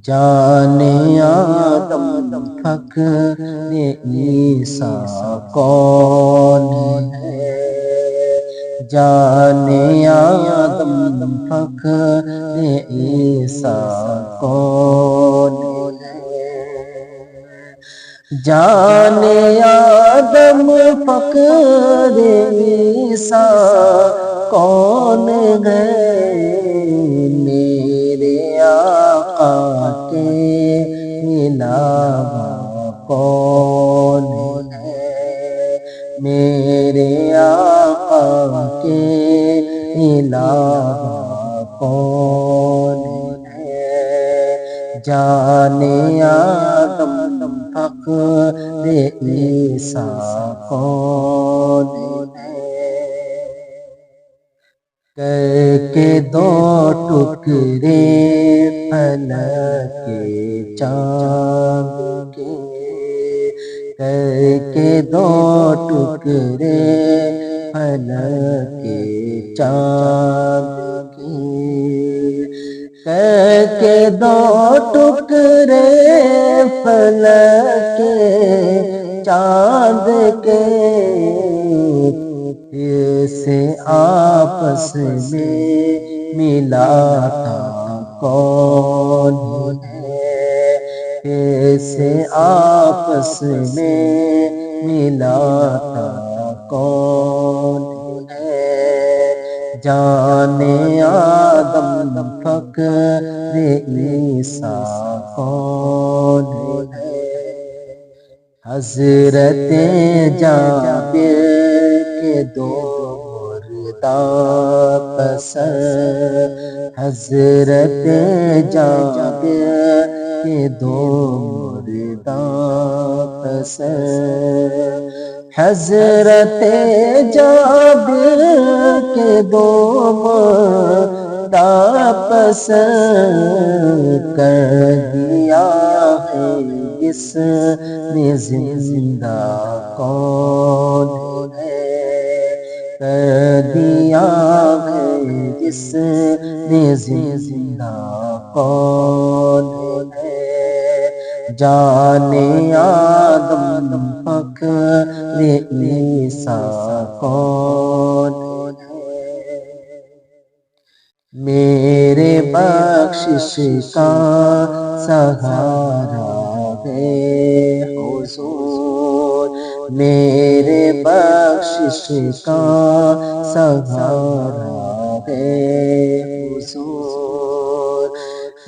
جانے آدم فخر عیسیٰ کون ہے؟ جانے آدم فخر عیسیٰ کون ہے؟ جانے آدم فخر عیسیٰ کون ہے؟ میرے آقا کے علاوہ کون ہے؟ میرے آقا کے علاوہ کون ہے؟ جانے آدم فخر عیسیٰ کون ہے؟ کر کے دو ٹکڑے فلک کے چاند کے، کر کے دو ٹکڑے فلک کے چاند کے، کر کے دو ٹکڑے فلک کے چاند کے، اسے آپس میں ملا تھا کون ہے؟ اسے آپس میں ملا تھا کون ہے؟ جانے آدم فخر عیسیٰ کون ہے؟ حضرت جابر کے دو مردہ پسر، حضرت جابر کے دو مردہ پسر، حضرت جابر کے دو مردہ پسر، کر دیا ہے اس میں زندہ کون ہے؟ کر دیا ہے جس میں زندہ کون ہے؟ جانے آدم فخر عیسیٰ کون ہے؟ میرے بخشش کا سہارا ہے حضور، میرے بخشش کا سہارا ہے حضور،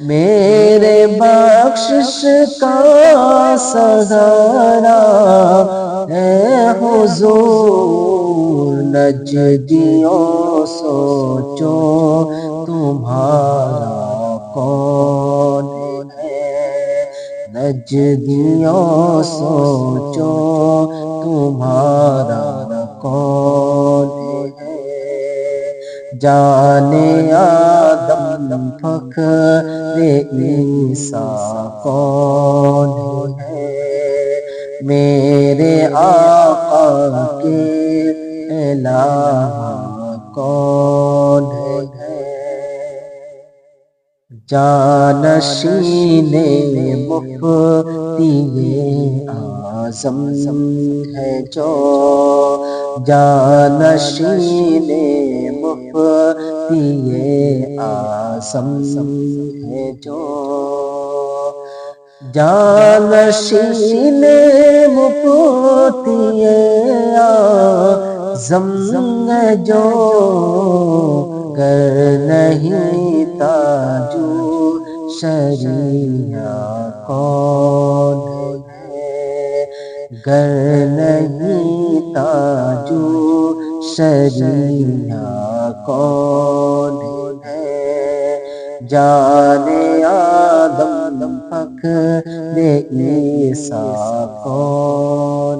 میرے بخشش کا سہارا ہے حضور، نجدیوں سوچو تمہارا کون ہے؟ نجدیوں سوچو تمہارا کون ہے؟ جانے آدم فخر عیسیٰ کون ہے؟ میرے آقا کے علاوہ کون ہے؟ جانشین مفتی اعظم ہے جو، جانشین مفتی اعظم ہے جو، جانشین مفتی اعظم ہے جو، کر نہیں تاجو شریعہ کون ہے؟ گر نہیں تاجو شریعہ کون ہے؟ جانے آدم فخر عیسیٰ کون